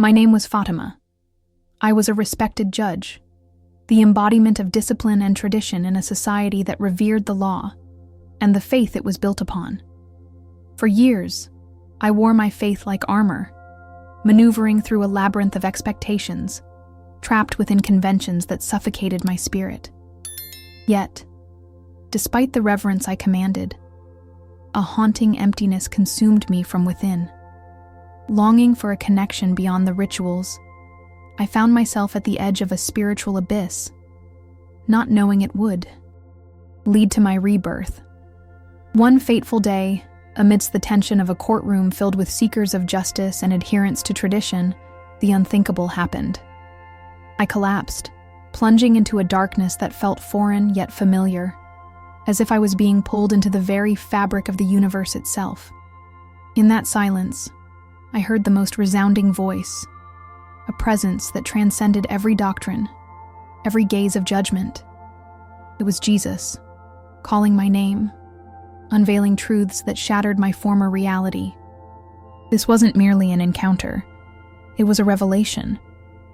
My name was Fatima. I was a respected judge, the embodiment of discipline and tradition in a society that revered the law and the faith it was built upon. For years, I wore my faith like armor, maneuvering through a labyrinth of expectations, trapped within conventions that suffocated my spirit. Yet, despite the reverence I commanded, a haunting emptiness consumed me from within. Longing for a connection beyond the rituals, I found myself at the edge of a spiritual abyss, not knowing it would lead to my rebirth. One fateful day, amidst the tension of a courtroom filled with seekers of justice and adherents to tradition, the unthinkable happened. I collapsed, plunging into a darkness that felt foreign yet familiar, as if I was being pulled into the very fabric of the universe itself. In that silence, I heard the most resounding voice, a presence that transcended every doctrine, every gaze of judgment. It was Jesus, calling my name, unveiling truths that shattered my former reality. This wasn't merely an encounter. It was a revelation,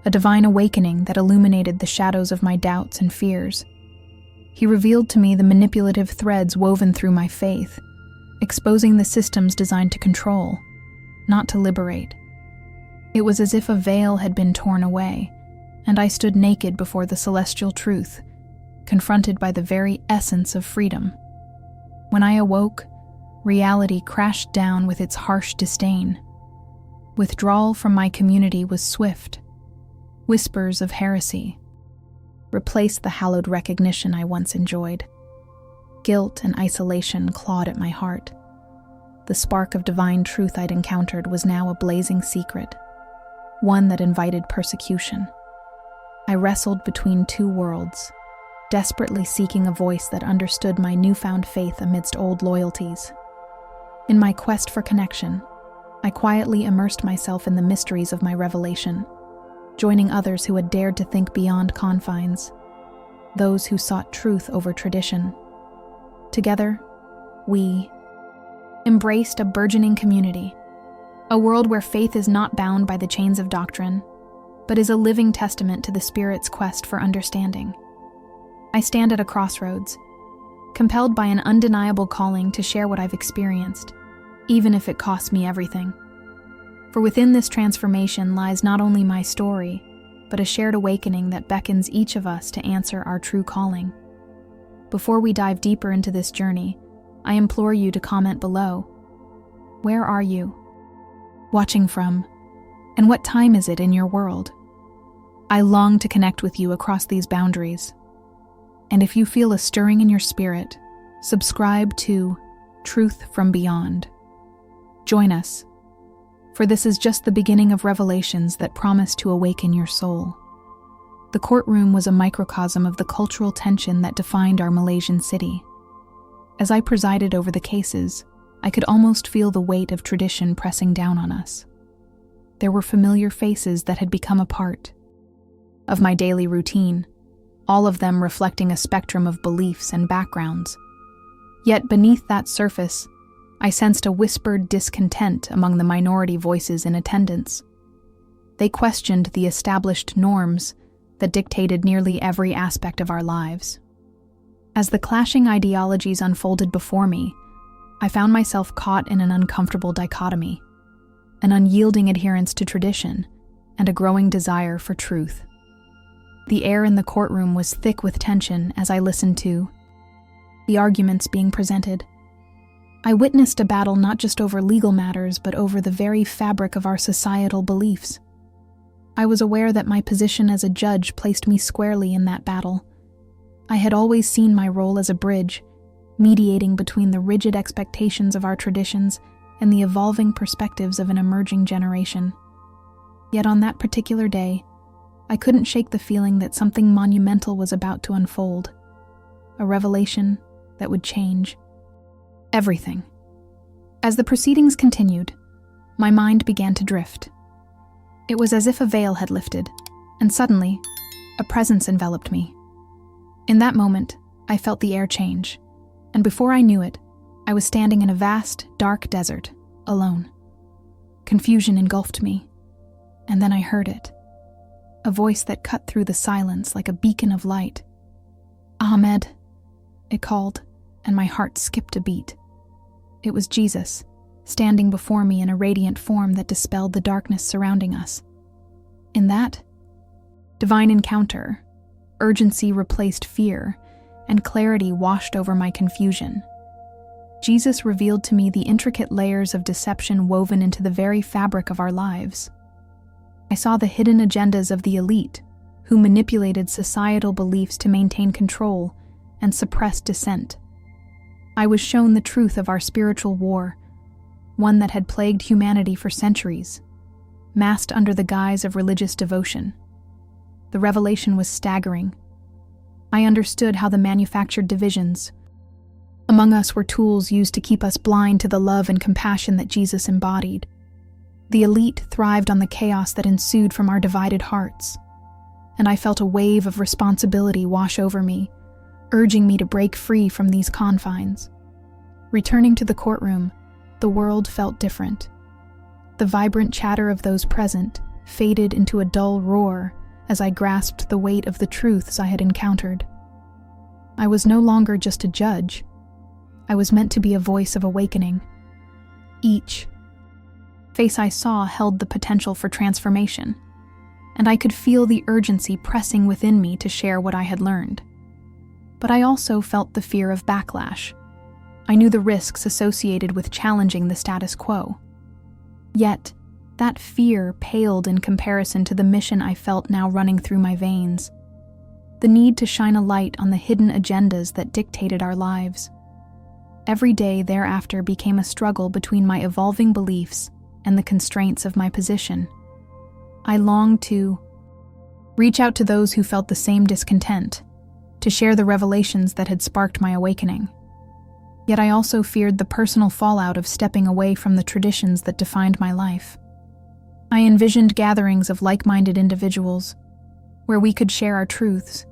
a divine awakening that illuminated the shadows of my doubts and fears. He revealed to me the manipulative threads woven through my faith, exposing the systems designed to control, not to liberate. It was as if a veil had been torn away, and I stood naked before the celestial truth, confronted by the very essence of freedom. When I awoke, reality crashed down with its harsh disdain. Withdrawal from my community was swift. Whispers of heresy replaced the hallowed recognition I once enjoyed. Guilt and isolation clawed at my heart. The spark of divine truth I'd encountered was now a blazing secret, one that invited persecution. I wrestled between two worlds, desperately seeking a voice that understood my newfound faith amidst old loyalties. In my quest for connection, I quietly immersed myself in the mysteries of my revelation, joining others who had dared to think beyond confines, those who sought truth over tradition. Together, we embraced a burgeoning community, a world where faith is not bound by the chains of doctrine, but is a living testament to the Spirit's quest for understanding. I stand at a crossroads, compelled by an undeniable calling to share what I've experienced, even if it costs me everything. For within this transformation lies not only my story, but a shared awakening that beckons each of us to answer our true calling. Before we dive deeper into this journey, I implore you to comment below. Where are you watching from, and what time is it in your world? I long to connect with you across these boundaries. And if you feel a stirring in your spirit, subscribe to Truth from Beyond. Join us, for this is just the beginning of revelations that promise to awaken your soul. The courtroom was a microcosm of the cultural tension that defined our Malaysian city. As I presided over the cases, I could almost feel the weight of tradition pressing down on us. There were familiar faces that had become a part of my daily routine, all of them reflecting a spectrum of beliefs and backgrounds. Yet beneath that surface, I sensed a whispered discontent among the minority voices in attendance. They questioned the established norms that dictated nearly every aspect of our lives. As the clashing ideologies unfolded before me, I found myself caught in an uncomfortable dichotomy, an unyielding adherence to tradition and a growing desire for truth. The air in the courtroom was thick with tension as I listened to the arguments being presented. I witnessed a battle not just over legal matters, but over the very fabric of our societal beliefs. I was aware that my position as a judge placed me squarely in that battle. I had always seen my role as a bridge, mediating between the rigid expectations of our traditions and the evolving perspectives of an emerging generation. Yet on that particular day, I couldn't shake the feeling that something monumental was about to unfold, a revelation that would change everything. As the proceedings continued, my mind began to drift. It was as if a veil had lifted, and suddenly, a presence enveloped me. In that moment, I felt the air change, and before I knew it, I was standing in a vast, dark desert, alone. Confusion engulfed me. And then I heard it, a voice that cut through the silence like a beacon of light. "Ahmed," it called, and my heart skipped a beat. It was Jesus, standing before me in a radiant form that dispelled the darkness surrounding us. In that divine encounter, urgency replaced fear, and clarity washed over my confusion. Jesus revealed to me the intricate layers of deception woven into the very fabric of our lives. I saw the hidden agendas of the elite, who manipulated societal beliefs to maintain control and suppress dissent. I was shown the truth of our spiritual war, one that had plagued humanity for centuries, masked under the guise of religious devotion. The revelation was staggering. I understood how the manufactured divisions among us were tools used to keep us blind to the love and compassion that Jesus embodied. The elite thrived on the chaos that ensued from our divided hearts, and I felt a wave of responsibility wash over me, urging me to break free from these confines. Returning to the courtroom, the world felt different. The vibrant chatter of those present faded into a dull roar as I grasped the weight of the truths I had encountered. I was no longer just a judge. I was meant to be a voice of awakening. Each face I saw held the potential for transformation, and I could feel the urgency pressing within me to share what I had learned. But I also felt the fear of backlash. I knew the risks associated with challenging the status quo. Yet, that fear paled in comparison to the mission I felt now running through my veins. The need to shine a light on the hidden agendas that dictated our lives. Every day thereafter became a struggle between my evolving beliefs and the constraints of my position. I longed to reach out to those who felt the same discontent, to share the revelations that had sparked my awakening. Yet I also feared the personal fallout of stepping away from the traditions that defined my life. I envisioned gatherings of like-minded individuals, where we could share our truths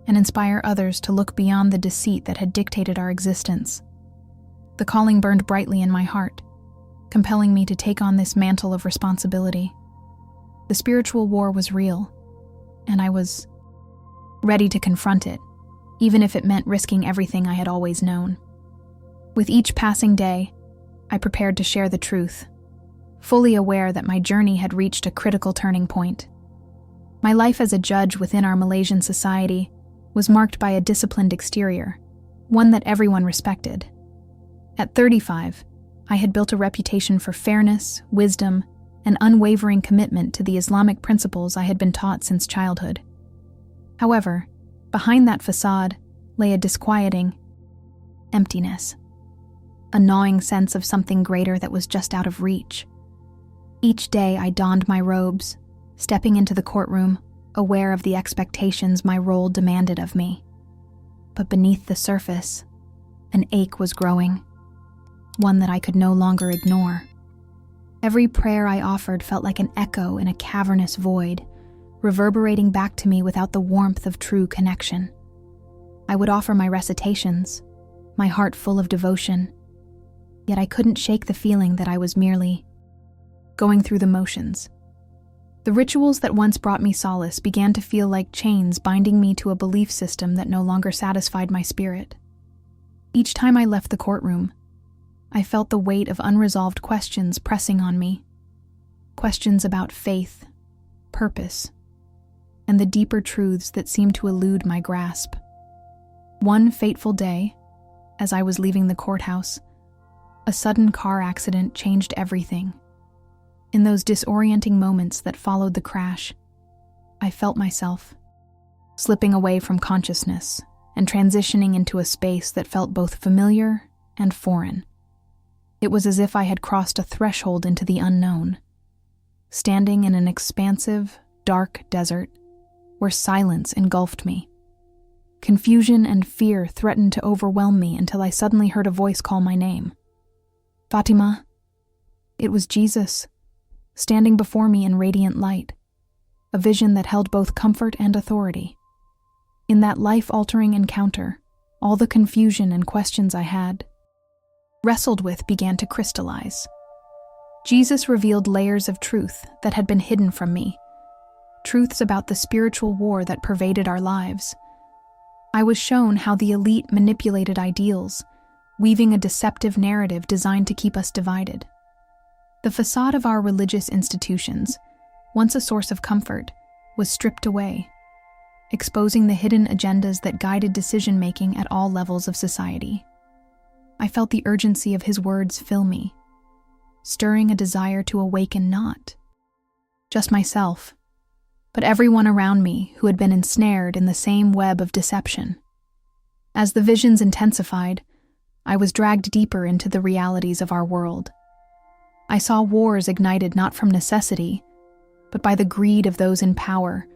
and inspire others to look beyond the deceit that had dictated our existence. The calling burned brightly in my heart, compelling me to take on this mantle of responsibility. The spiritual war was real, and I was ready to confront it, even if it meant risking everything I had always known. With each passing day, I prepared to share the truth, fully aware that my journey had reached a critical turning point. My life as a judge within our Malaysian society was marked by a disciplined exterior, one that everyone respected. At 35, I had built a reputation for fairness, wisdom, and unwavering commitment to the Islamic principles I had been taught since childhood. However, behind that facade lay a disquieting emptiness, a gnawing sense of something greater that was just out of reach. Each day I donned my robes, stepping into the courtroom, aware of the expectations my role demanded of me. But beneath the surface, an ache was growing, one that I could no longer ignore. Every prayer I offered felt like an echo in a cavernous void, reverberating back to me without the warmth of true connection. I would offer my recitations, my heart full of devotion, yet I couldn't shake the feeling that I was merely going through the motions. The rituals that once brought me solace began to feel like chains binding me to a belief system that no longer satisfied my spirit. Each time I left the courtroom, I felt the weight of unresolved questions pressing on me. Questions about faith, purpose, and the deeper truths that seemed to elude my grasp. One fateful day, as I was leaving the courthouse, a sudden car accident changed everything. In those disorienting moments that followed the crash, I felt myself slipping away from consciousness and transitioning into a space that felt both familiar and foreign. It was as if I had crossed a threshold into the unknown, standing in an expansive, dark desert where silence engulfed me. Confusion and fear threatened to overwhelm me until I suddenly heard a voice call my name. Fatima. It was Jesus, standing before me in radiant light, a vision that held both comfort and authority. In that life-altering encounter, all the confusion and questions I had wrestled with began to crystallize. Jesus revealed layers of truth that had been hidden from me, truths about the spiritual war that pervaded our lives. I was shown how the elite manipulated ideals, weaving a deceptive narrative designed to keep us divided. The facade of our religious institutions, once a source of comfort, was stripped away, exposing the hidden agendas that guided decision-making at all levels of society. I felt the urgency of his words fill me, stirring a desire to awaken not just myself, but everyone around me who had been ensnared in the same web of deception. As the visions intensified, I was dragged deeper into the realities of our world. I saw wars ignited not from necessity, but by the greed of those in power,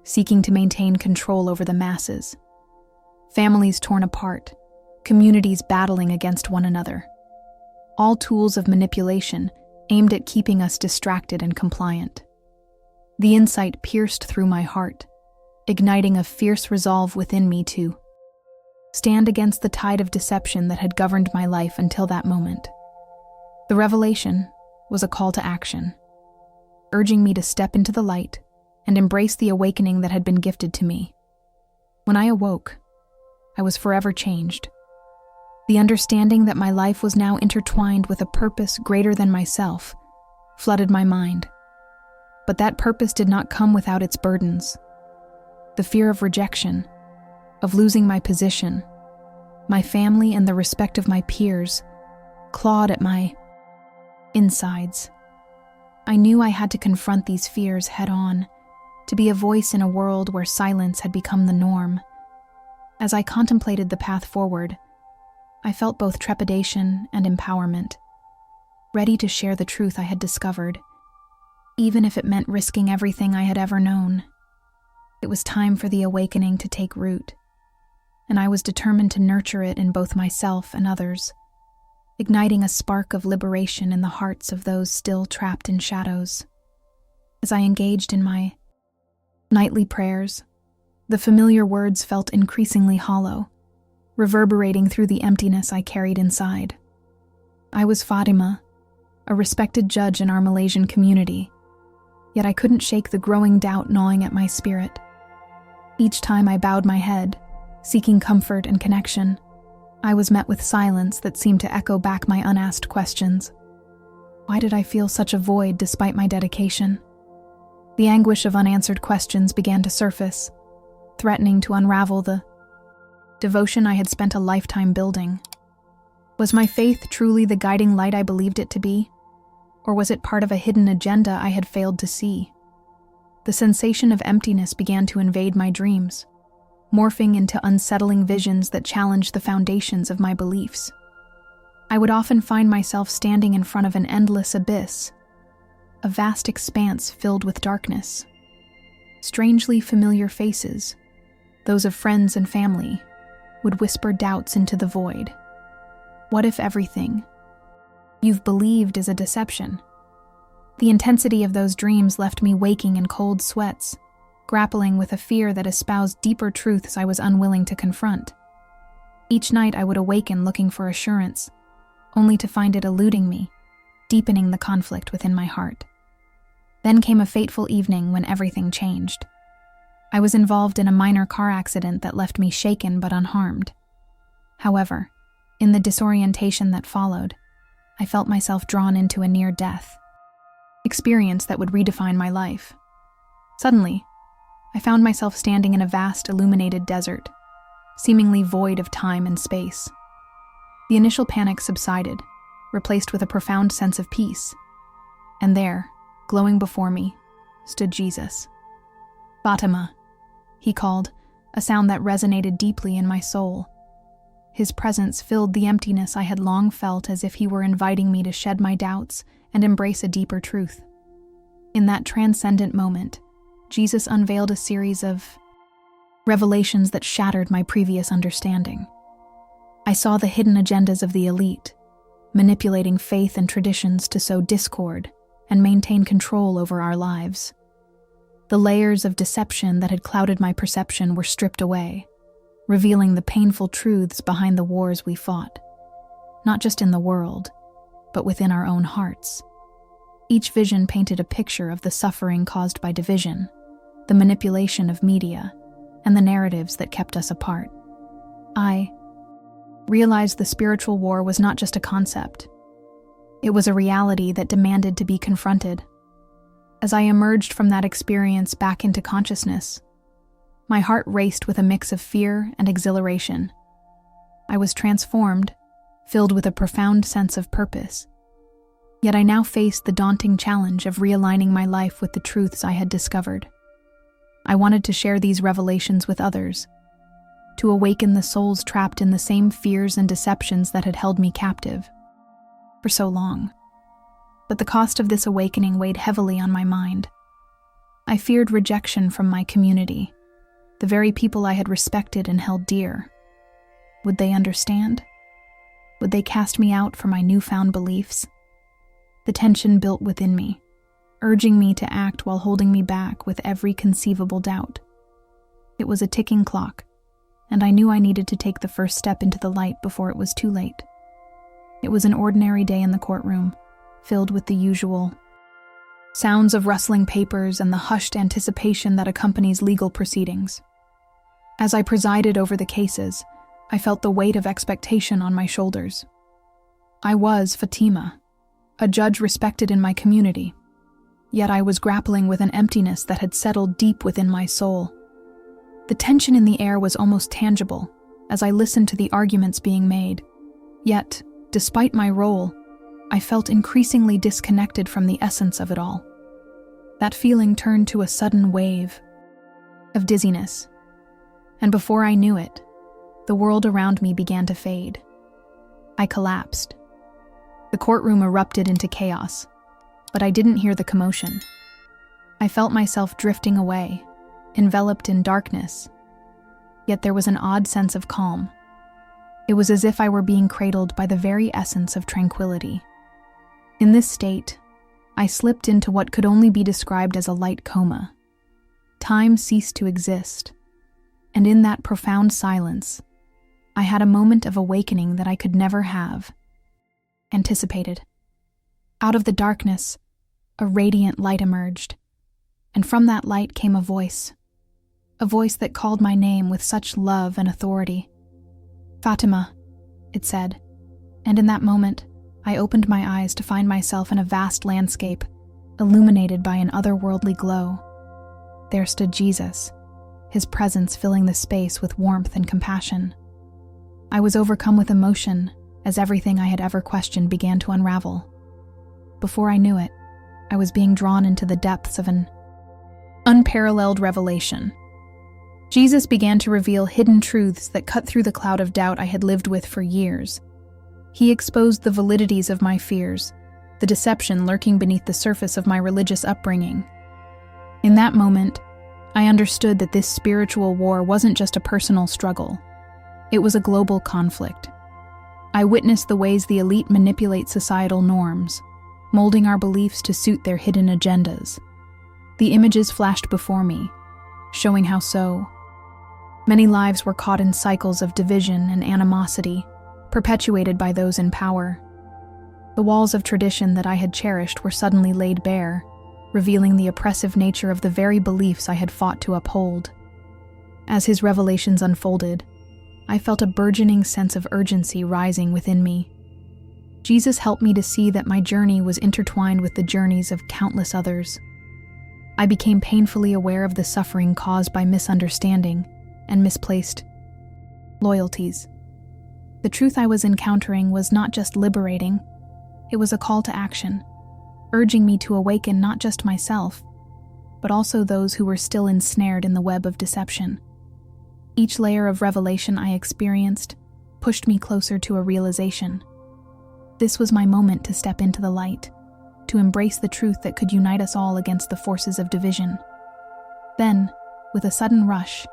seeking to maintain control over the masses. Families torn apart, communities battling against one another. All tools of manipulation aimed at keeping us distracted and compliant. The insight pierced through my heart, igniting a fierce resolve within me to stand against the tide of deception that had governed my life until that moment. The revelation was a call to action, urging me to step into the light and embrace the awakening that had been gifted to me. When I awoke, I was forever changed. The understanding that my life was now intertwined with a purpose greater than myself flooded my mind. But that purpose did not come without its burdens. The fear of rejection, of losing my position, my family, and the respect of my peers clawed at my insides. I knew I had to confront these fears head-on, to be a voice in a world where silence had become the norm. As I contemplated the path forward, I felt both trepidation and empowerment, ready to share the truth I had discovered, even if it meant risking everything I had ever known. It was time for the awakening to take root, and I was determined to nurture it in both myself and others, igniting a spark of liberation in the hearts of those still trapped in shadows. As I engaged in my nightly prayers, the familiar words felt increasingly hollow, reverberating through the emptiness I carried inside. I was Fatima, a respected judge in our Malaysian community, yet I couldn't shake the growing doubt gnawing at my spirit. Each time I bowed my head, seeking comfort and connection, I was met with silence that seemed to echo back my unasked questions. Why did I feel such a void despite my dedication? The anguish of unanswered questions began to surface, threatening to unravel the devotion I had spent a lifetime building. Was my faith truly the guiding light I believed it to be? Or was it part of a hidden agenda I had failed to see? The sensation of emptiness began to invade my dreams, morphing into unsettling visions that challenged the foundations of my beliefs. I would often find myself standing in front of an endless abyss, a vast expanse filled with darkness. Strangely familiar faces, those of friends and family, would whisper doubts into the void. What if everything you've believed is a deception? The intensity of those dreams left me waking in cold sweats, grappling with a fear that espoused deeper truths I was unwilling to confront. Each night I would awaken looking for assurance, only to find it eluding me, deepening the conflict within my heart. Then came a fateful evening when everything changed. I was involved in a minor car accident that left me shaken but unharmed. However, in the disorientation that followed, I felt myself drawn into a near-death experience that would redefine my life. Suddenly, I found myself standing in a vast, illuminated desert, seemingly void of time and space. The initial panic subsided, replaced with a profound sense of peace. And there, glowing before me, stood Jesus. "Fatima," he called, a sound that resonated deeply in my soul. His presence filled the emptiness I had long felt, as if he were inviting me to shed my doubts and embrace a deeper truth. In that transcendent moment, Jesus unveiled a series of revelations that shattered my previous understanding. I saw the hidden agendas of the elite, manipulating faith and traditions to sow discord and maintain control over our lives. The layers of deception that had clouded my perception were stripped away, revealing the painful truths behind the wars we fought, not just in the world, but within our own hearts. Each vision painted a picture of the suffering caused by division, the manipulation of media, and the narratives that kept us apart. I realized the spiritual war was not just a concept. It was a reality that demanded to be confronted. As I emerged from that experience back into consciousness, my heart raced with a mix of fear and exhilaration. I was transformed, filled with a profound sense of purpose. Yet I now faced the daunting challenge of realigning my life with the truths I had discovered. I wanted to share these revelations with others, to awaken the souls trapped in the same fears and deceptions that had held me captive for so long. But the cost of this awakening weighed heavily on my mind. I feared rejection from my community, the very people I had respected and held dear. Would they understand? Would they cast me out for my newfound beliefs? The tension built within me, urging me to act while holding me back with every conceivable doubt. It was a ticking clock, and I knew I needed to take the first step into the light before it was too late. It was an ordinary day in the courtroom, filled with the usual sounds of rustling papers and the hushed anticipation that accompanies legal proceedings. As I presided over the cases, I felt the weight of expectation on my shoulders. I was Fatima, a judge respected in my community, yet I was grappling with an emptiness that had settled deep within my soul. The tension in the air was almost tangible as I listened to the arguments being made. Yet, despite my role, I felt increasingly disconnected from the essence of it all. That feeling turned to a sudden wave of dizziness, and before I knew it, the world around me began to fade. I collapsed. The courtroom erupted into chaos, but I didn't hear the commotion. I felt myself drifting away, enveloped in darkness, yet there was an odd sense of calm. It was as if I were being cradled by the very essence of tranquility. In this state, I slipped into what could only be described as a light coma. Time ceased to exist, and in that profound silence, I had a moment of awakening that I could never have anticipated. Out of the darkness, a radiant light emerged, and from that light came a voice that called my name with such love and authority. "Fatima," it said, and in that moment, I opened my eyes to find myself in a vast landscape, illuminated by an otherworldly glow. There stood Jesus, his presence filling the space with warmth and compassion. I was overcome with emotion as everything I had ever questioned began to unravel. Before I knew it, I was being drawn into the depths of an unparalleled revelation. Jesus began to reveal hidden truths that cut through the cloud of doubt I had lived with for years. He exposed the validities of my fears, the deception lurking beneath the surface of my religious upbringing. In that moment, I understood that this spiritual war wasn't just a personal struggle. It was a global conflict. I witnessed the ways the elite manipulate societal norms, molding our beliefs to suit their hidden agendas. The images flashed before me, showing how so many lives were caught in cycles of division and animosity, perpetuated by those in power. The walls of tradition that I had cherished were suddenly laid bare, revealing the oppressive nature of the very beliefs I had fought to uphold. As his revelations unfolded, I felt a burgeoning sense of urgency rising within me. Jesus helped me to see that my journey was intertwined with the journeys of countless others. I became painfully aware of the suffering caused by misunderstanding and misplaced loyalties. The truth I was encountering was not just liberating, it was a call to action, urging me to awaken not just myself, but also those who were still ensnared in the web of deception. Each layer of revelation I experienced pushed me closer to a realization. This was my moment to step into the light, to embrace the truth that could unite us all against the forces of division. Then, with a sudden rush,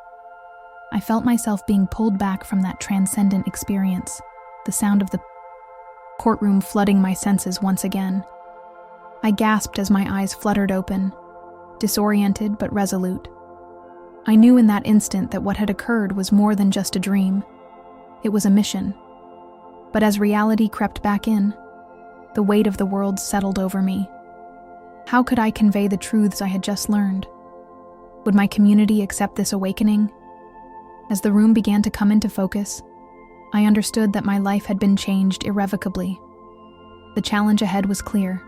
I felt myself being pulled back from that transcendent experience, the sound of the courtroom flooding my senses once again. I gasped as my eyes fluttered open, disoriented but resolute. I knew in that instant that what had occurred was more than just a dream. It was a mission. But as reality crept back in, the weight of the world settled over me. How could I convey the truths I had just learned? Would my community accept this awakening? As the room began to come into focus, I understood that my life had been changed irrevocably. The challenge ahead was clear: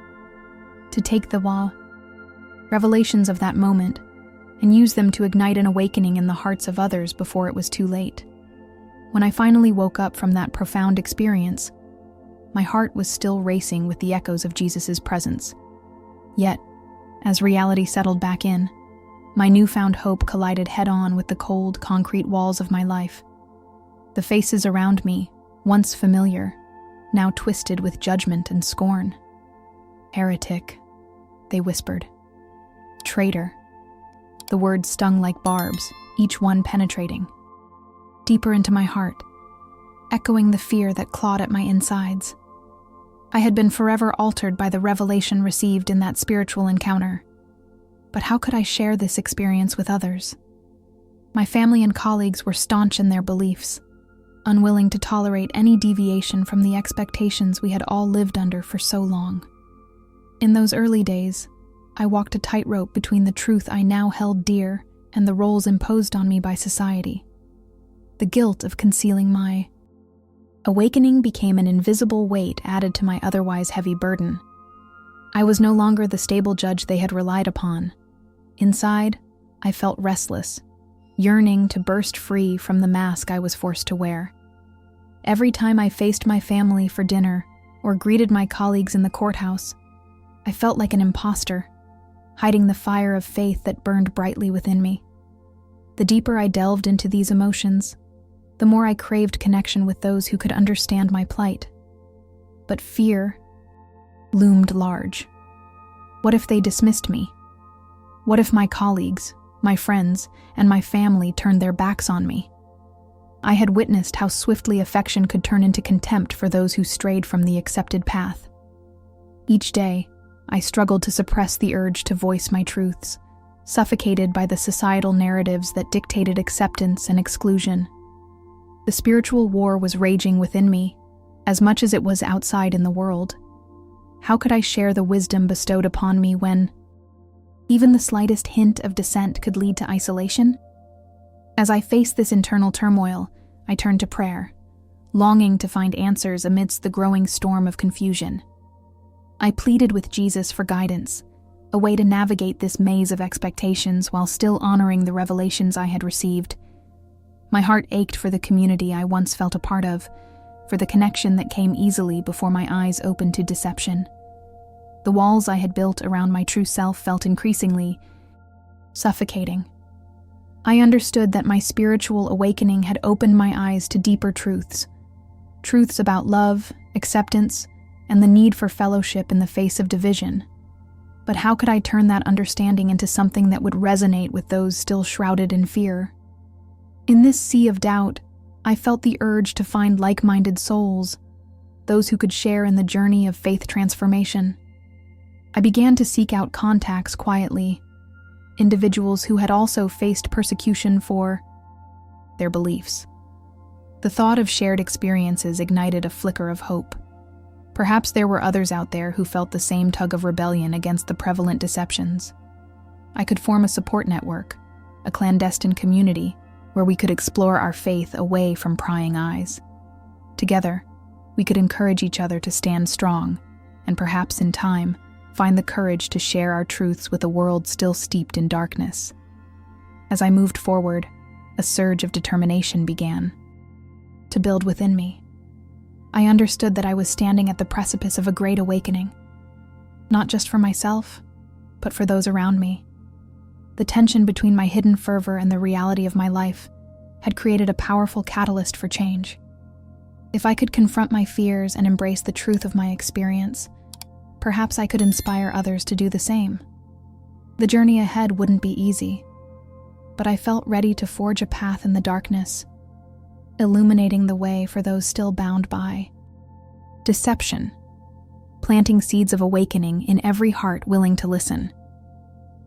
to take the revelations of that moment and use them to ignite an awakening in the hearts of others before it was too late. When I finally woke up from that profound experience, my heart was still racing with the echoes of Jesus' presence. Yet, as reality settled back in, my newfound hope collided head-on with the cold, concrete walls of my life. The faces around me, once familiar, now twisted with judgment and scorn. "Heretic," they whispered. "Traitor." The words stung like barbs, each one penetrating deeper into my heart, echoing the fear that clawed at my insides. I had been forever altered by the revelation received in that spiritual encounter. But how could I share this experience with others? My family and colleagues were staunch in their beliefs, unwilling to tolerate any deviation from the expectations we had all lived under for so long. In those early days, I walked a tightrope between the truth I now held dear and the roles imposed on me by society. The guilt of concealing my awakening became an invisible weight added to my otherwise heavy burden. I was no longer the stable judge they had relied upon. Inside, I felt restless, yearning to burst free from the mask I was forced to wear. Every time I faced my family for dinner or greeted my colleagues in the courthouse, I felt like an imposter, hiding the fire of faith that burned brightly within me. The deeper I delved into these emotions, the more I craved connection with those who could understand my plight. But fear loomed large. What if they dismissed me? What if my colleagues, my friends, and my family turned their backs on me? I had witnessed how swiftly affection could turn into contempt for those who strayed from the accepted path. Each day, I struggled to suppress the urge to voice my truths, suffocated by the societal narratives that dictated acceptance and exclusion. The spiritual war was raging within me, as much as it was outside in the world. How could I share the wisdom bestowed upon me when even the slightest hint of dissent could lead to isolation? As I faced this internal turmoil, I turned to prayer, longing to find answers amidst the growing storm of confusion. I pleaded with Jesus for guidance, a way to navigate this maze of expectations while still honoring the revelations I had received. My heart ached for the community I once felt a part of, for the connection that came easily before my eyes opened to deception. The walls I had built around my true self felt increasingly suffocating. I understood that my spiritual awakening had opened my eyes to deeper truths about love, acceptance, and the need for fellowship in the face of division. But how could I turn that understanding into something that would resonate with those still shrouded in fear? In this sea of doubt, I felt the urge to find like-minded souls, those who could share in the journey of faith transformation. I began to seek out contacts quietly, individuals who had also faced persecution for their beliefs. The thought of shared experiences ignited a flicker of hope. Perhaps there were others out there who felt the same tug of rebellion against the prevalent deceptions. I could form a support network, a clandestine community, where we could explore our faith away from prying eyes. Together, we could encourage each other to stand strong, and perhaps in time, find the courage to share our truths with a world still steeped in darkness. As I moved forward, a surge of determination began to build within me. I understood that I was standing at the precipice of a great awakening, not just for myself, but for those around me. The tension between my hidden fervor and the reality of my life had created a powerful catalyst for change. If I could confront my fears and embrace the truth of my experience, perhaps I could inspire others to do the same. The journey ahead wouldn't be easy, but I felt ready to forge a path in the darkness, illuminating the way for those still bound by deception, planting seeds of awakening in every heart willing to listen.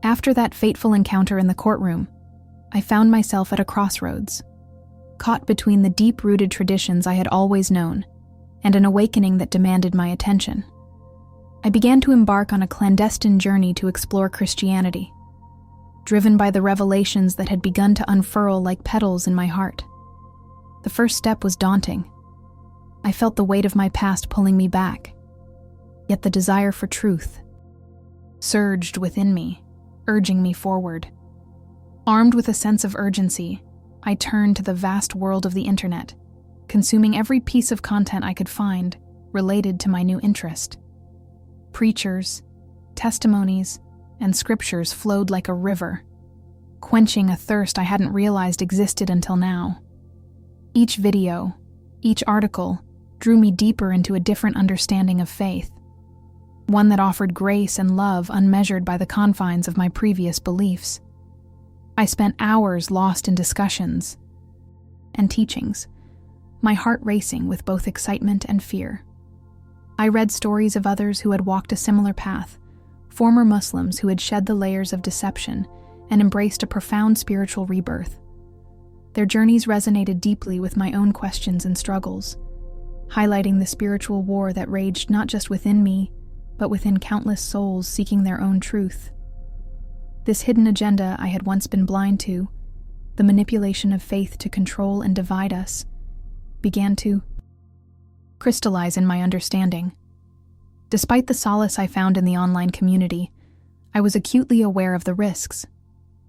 After that fateful encounter in the courtroom, I found myself at a crossroads, caught between the deep-rooted traditions I had always known and an awakening that demanded my attention. I began to embark on a clandestine journey to explore Christianity, driven by the revelations that had begun to unfurl like petals in my heart. The first step was daunting. I felt the weight of my past pulling me back, yet the desire for truth surged within me, urging me forward. Armed with a sense of urgency, I turned to the vast world of the internet, consuming every piece of content I could find related to my new interest. Preachers, testimonies, and scriptures flowed like a river, quenching a thirst I hadn't realized existed until now. Each video, each article, drew me deeper into a different understanding of faith, one that offered grace and love unmeasured by the confines of my previous beliefs. I spent hours lost in discussions and teachings, my heart racing with both excitement and fear. I read stories of others who had walked a similar path, former Muslims who had shed the layers of deception and embraced a profound spiritual rebirth. Their journeys resonated deeply with my own questions and struggles, highlighting the spiritual war that raged not just within me, but within countless souls seeking their own truth. This hidden agenda I had once been blind to, the manipulation of faith to control and divide us, began to crystallize in my understanding. Despite the solace I found in the online community, I was acutely aware of the risks.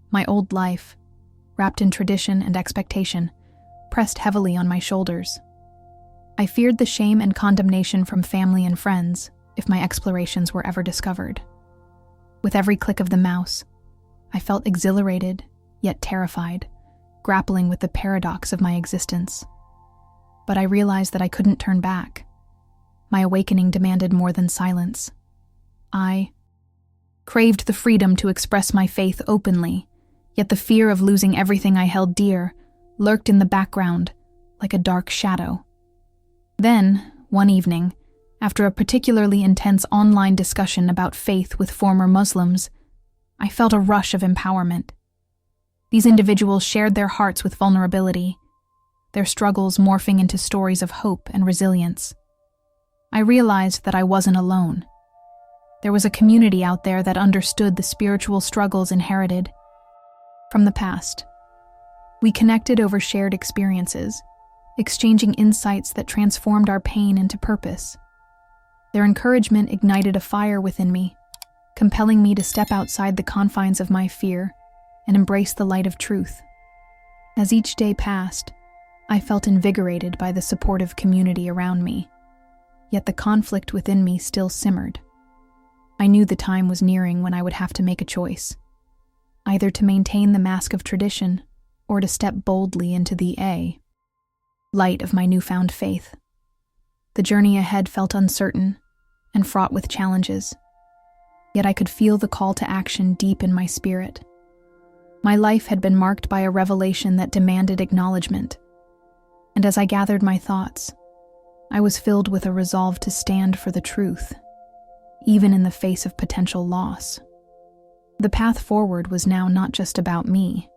My old life, wrapped in tradition and expectation, pressed heavily on my shoulders. I feared the shame and condemnation from family and friends if my explorations were ever discovered. With every click of the mouse, I felt exhilarated, yet terrified, grappling with the paradox of my existence. But I realized that I couldn't turn back. My awakening demanded more than silence. I craved the freedom to express my faith openly, yet the fear of losing everything I held dear lurked in the background like a dark shadow. Then, one evening, after a particularly intense online discussion about faith with former Muslims, I felt a rush of empowerment. These individuals shared their hearts with vulnerability, their struggles morphing into stories of hope and resilience. I realized that I wasn't alone. There was a community out there that understood the spiritual struggles inherited from the past. We connected over shared experiences, exchanging insights that transformed our pain into purpose. Their encouragement ignited a fire within me, compelling me to step outside the confines of my fear and embrace the light of truth. As each day passed, I felt invigorated by the supportive community around me, yet the conflict within me still simmered. I knew the time was nearing when I would have to make a choice, either to maintain the mask of tradition or to step boldly into the light of my newfound faith. The journey ahead felt uncertain and fraught with challenges, yet I could feel the call to action deep in my spirit. My life had been marked by a revelation that demanded acknowledgement, and as I gathered my thoughts, I was filled with a resolve to stand for the truth, even in the face of potential loss. The path forward was now not just about me.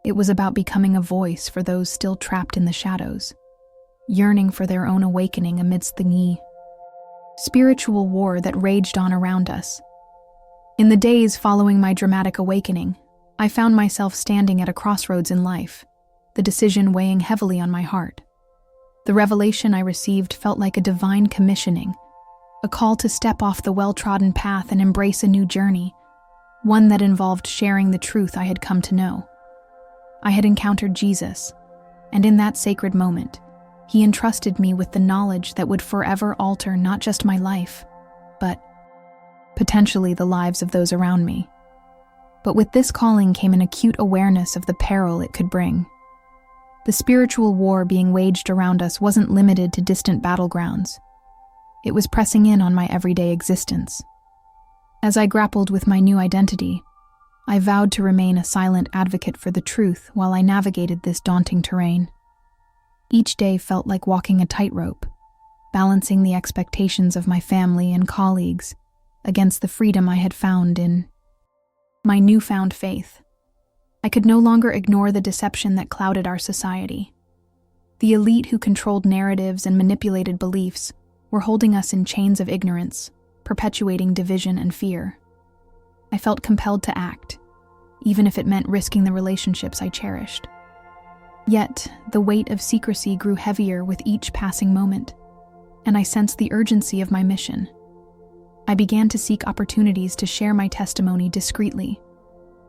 It was about becoming a voice for those still trapped in the shadows, yearning for their own awakening amidst the spiritual war that raged on around us. In the days following my dramatic awakening, I found myself standing at a crossroads in life, the decision weighing heavily on my heart. The revelation I received felt like a divine commissioning, a call to step off the well-trodden path and embrace a new journey, one that involved sharing the truth I had come to know. I had encountered Jesus, and in that sacred moment, he entrusted me with the knowledge that would forever alter not just my life, but potentially the lives of those around me. But with this calling came an acute awareness of the peril it could bring. The spiritual war being waged around us wasn't limited to distant battlegrounds. It was pressing in on my everyday existence. As I grappled with my new identity, I vowed to remain a silent advocate for the truth while I navigated this daunting terrain. Each day felt like walking a tightrope, balancing the expectations of my family and colleagues against the freedom I had found in my newfound faith. I could no longer ignore the deception that clouded our society. The elite who controlled narratives and manipulated beliefs were holding us in chains of ignorance, perpetuating division and fear. I felt compelled to act, even if it meant risking the relationships I cherished. Yet, the weight of secrecy grew heavier with each passing moment, and I sensed the urgency of my mission. I began to seek opportunities to share my testimony discreetly,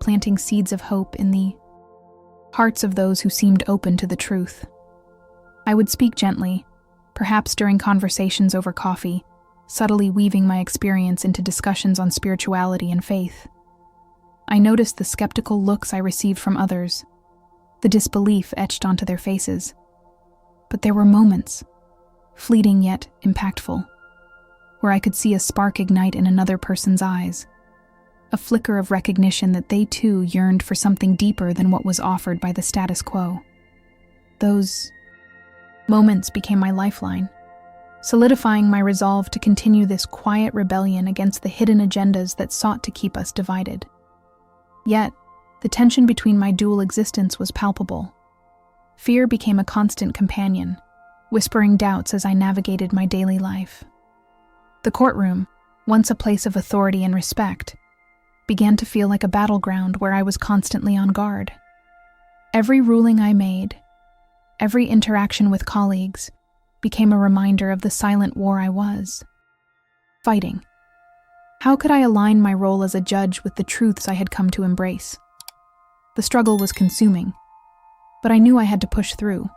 planting seeds of hope in the hearts of those who seemed open to the truth. I would speak gently, perhaps during conversations over coffee, subtly weaving my experience into discussions on spirituality and faith. I noticed the skeptical looks I received from others, the disbelief etched onto their faces. But there were moments, fleeting yet impactful, where I could see a spark ignite in another person's eyes, a flicker of recognition that they too yearned for something deeper than what was offered by the status quo. Those moments became my lifeline, solidifying my resolve to continue this quiet rebellion against the hidden agendas that sought to keep us divided. Yet, the tension between my dual existence was palpable. Fear became a constant companion, whispering doubts as I navigated my daily life. The courtroom, once a place of authority and respect, began to feel like a battleground where I was constantly on guard. Every ruling I made, every interaction with colleagues, became a reminder of the silent war I was fighting. How could I align my role as a judge with the truths I had come to embrace? The struggle was consuming, but I knew I had to push through.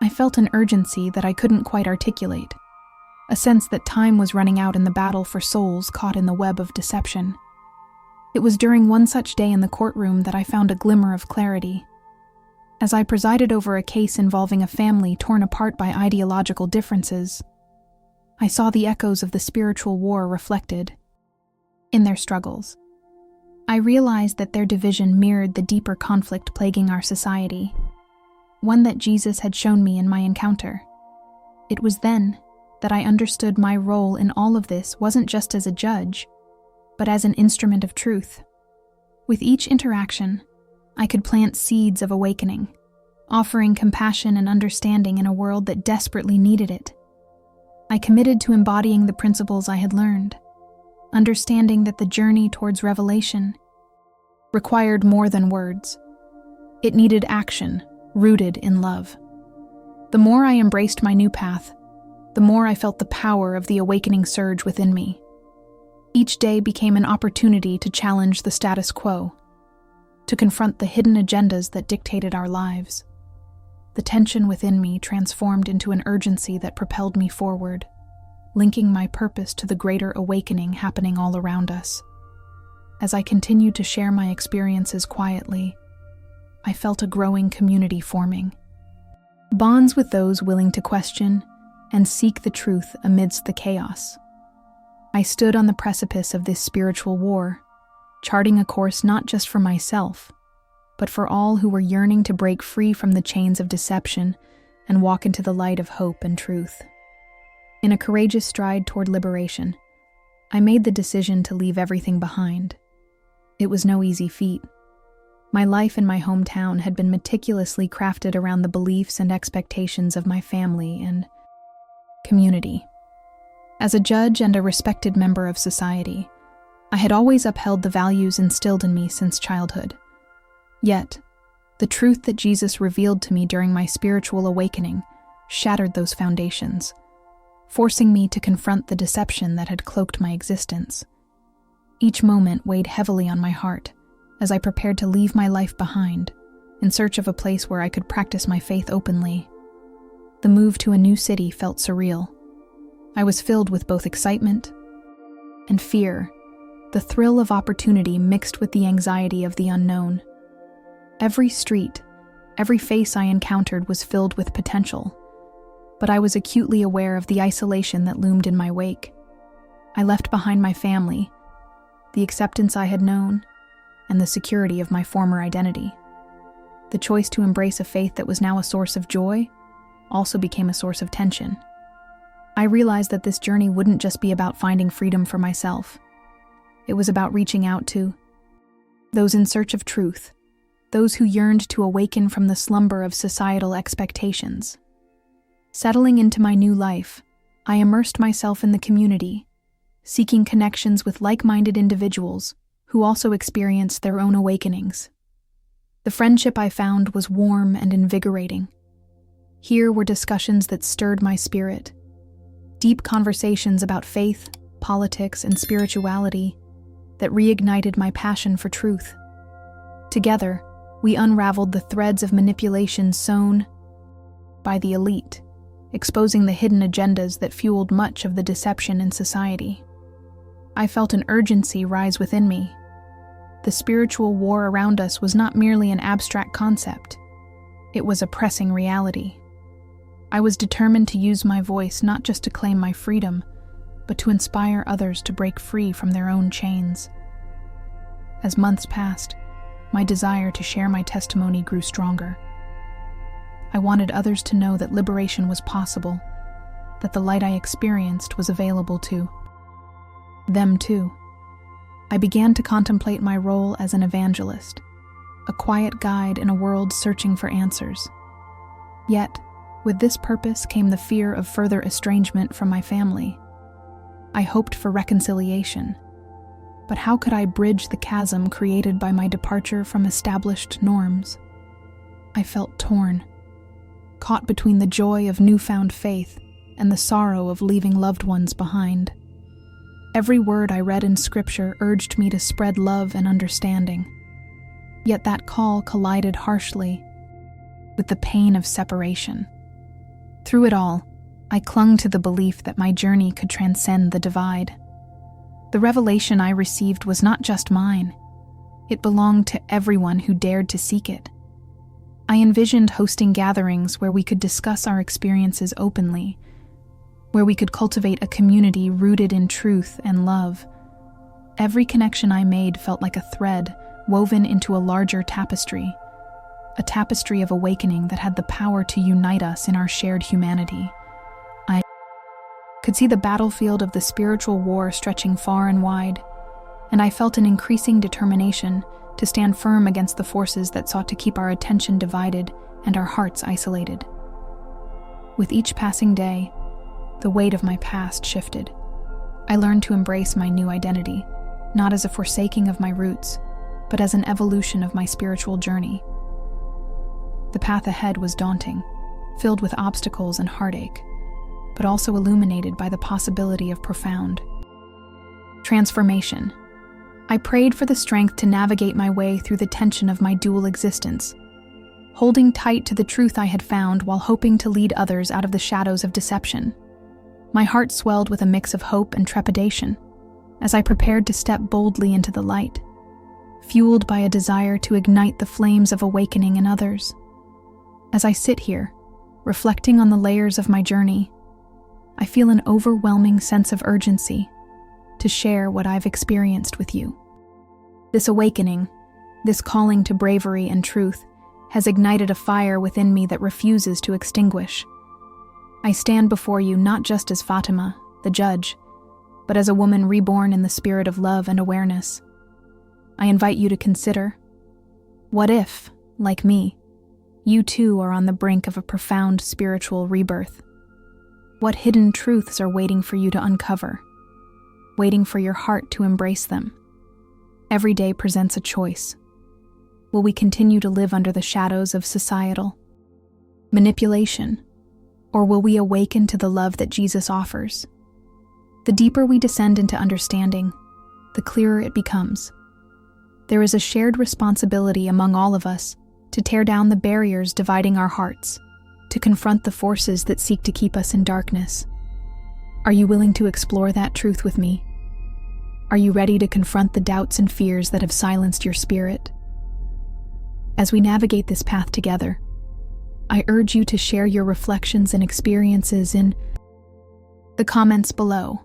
I felt an urgency that I couldn't quite articulate, a sense that time was running out in the battle for souls caught in the web of deception. It was during one such day in the courtroom that I found a glimmer of clarity. As I presided over a case involving a family torn apart by ideological differences, I saw the echoes of the spiritual war reflected in their struggles. I realized that their division mirrored the deeper conflict plaguing our society, one that Jesus had shown me in my encounter. It was then that I understood my role in all of this wasn't just as a judge, but as an instrument of truth. With each interaction, I could plant seeds of awakening, offering compassion and understanding in a world that desperately needed it. I committed to embodying the principles I had learned, understanding that the journey towards revelation required more than words. It needed action, rooted in love. The more I embraced my new path, the more I felt the power of the awakening surge within me. Each day became an opportunity to challenge the status quo, to confront the hidden agendas that dictated our lives. The tension within me transformed into an urgency that propelled me forward, linking my purpose to the greater awakening happening all around us. As I continued to share my experiences quietly, I felt a growing community forming. Bonds with those willing to question and seek the truth amidst the chaos. I stood on the precipice of this spiritual war, charting a course not just for myself, but for all who were yearning to break free from the chains of deception and walk into the light of hope and truth. In a courageous stride toward liberation, I made the decision to leave everything behind. It was no easy feat. My life in my hometown had been meticulously crafted around the beliefs and expectations of my family and community. As a judge and a respected member of society, I had always upheld the values instilled in me since childhood. Yet, the truth that Jesus revealed to me during my spiritual awakening shattered those foundations, forcing me to confront the deception that had cloaked my existence. Each moment weighed heavily on my heart as I prepared to leave my life behind, in search of a place where I could practice my faith openly. The move to a new city felt surreal. I was filled with both excitement and fear, the thrill of opportunity mixed with the anxiety of the unknown. Every street, every face I encountered was filled with potential, but I was acutely aware of the isolation that loomed in my wake. I left behind my family, the acceptance I had known, and the security of my former identity. The choice to embrace a faith that was now a source of joy also became a source of tension. I realized that this journey wouldn't just be about finding freedom for myself. It was about reaching out to those in search of truth, those who yearned to awaken from the slumber of societal expectations. Settling into my new life, I immersed myself in the community, seeking connections with like-minded individuals who also experienced their own awakenings. The friendship I found was warm and invigorating. Here were discussions that stirred my spirit, deep conversations about faith, politics, and spirituality that reignited my passion for truth. Together, we unraveled the threads of manipulation sown by the elite, exposing the hidden agendas that fueled much of the deception in society. I felt an urgency rise within me. The spiritual war around us was not merely an abstract concept. It was a pressing reality. I was determined to use my voice not just to claim my freedom, but to inspire others to break free from their own chains. As months passed, my desire to share my testimony grew stronger. I wanted others to know that liberation was possible, that the light I experienced was available to them too. I began to contemplate my role as an evangelist, a quiet guide in a world searching for answers. Yet, with this purpose came the fear of further estrangement from my family. I hoped for reconciliation, but how could I bridge the chasm created by my departure from established norms? I felt torn, caught between the joy of newfound faith and the sorrow of leaving loved ones behind. Every word I read in Scripture urged me to spread love and understanding. Yet that call collided harshly with the pain of separation. Through it all, I clung to the belief that my journey could transcend the divide. The revelation I received was not just mine. It belonged to everyone who dared to seek it. I envisioned hosting gatherings where we could discuss our experiences openly, where we could cultivate a community rooted in truth and love. Every connection I made felt like a thread woven into a larger tapestry, a tapestry of awakening that had the power to unite us in our shared humanity. I could see the battlefield of the spiritual war stretching far and wide, and I felt an increasing determination to stand firm against the forces that sought to keep our attention divided and our hearts isolated. With each passing day, the weight of my past shifted. I learned to embrace my new identity, not as a forsaking of my roots, but as an evolution of my spiritual journey. The path ahead was daunting, filled with obstacles and heartache, but also illuminated by the possibility of profound transformation. I prayed for the strength to navigate my way through the tension of my dual existence, holding tight to the truth I had found while hoping to lead others out of the shadows of deception. My heart swelled with a mix of hope and trepidation as I prepared to step boldly into the light, fueled by a desire to ignite the flames of awakening in others. As I sit here, reflecting on the layers of my journey, I feel an overwhelming sense of urgency to share what I've experienced with you. This awakening, this calling to bravery and truth, has ignited a fire within me that refuses to extinguish. I stand before you not just as Fatima, the judge, but as a woman reborn in the spirit of love and awareness. I invite you to consider, what if, like me, you too are on the brink of a profound spiritual rebirth? What hidden truths are waiting for you to uncover, waiting for your heart to embrace them? Every day presents a choice. Will we continue to live under the shadows of societal manipulation, or will we awaken to the love that Jesus offers? The deeper we descend into understanding, the clearer it becomes. There is a shared responsibility among all of us to tear down the barriers dividing our hearts, to confront the forces that seek to keep us in darkness. Are you willing to explore that truth with me? Are you ready to confront the doubts and fears that have silenced your spirit? As we navigate this path together, I urge you to share your reflections and experiences in the comments below.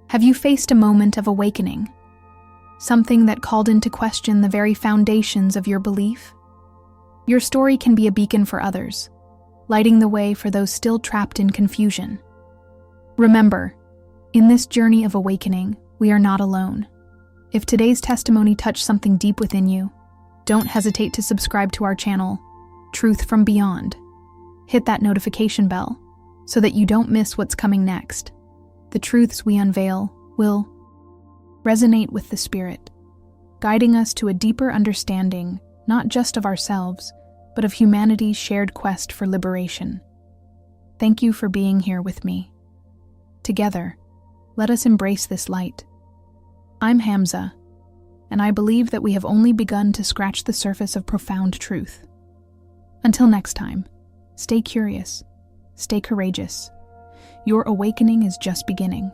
Have you faced a moment of awakening? Something that called into question the very foundations of your belief? Your story can be a beacon for others, lighting the way for those still trapped in confusion. Remember, in this journey of awakening, we are not alone. If today's testimony touched something deep within you, don't hesitate to subscribe to our channel, Truth from Beyond. Hit that notification bell so that you don't miss what's coming next. The truths we unveil will resonate with the Spirit, guiding us to a deeper understanding not just of ourselves, but of humanity's shared quest for liberation. Thank you for being here with me. Together, let us embrace this light. I'm Hamza, and I believe that we have only begun to scratch the surface of profound truth. Until next time, stay curious, stay courageous. Your awakening is just beginning.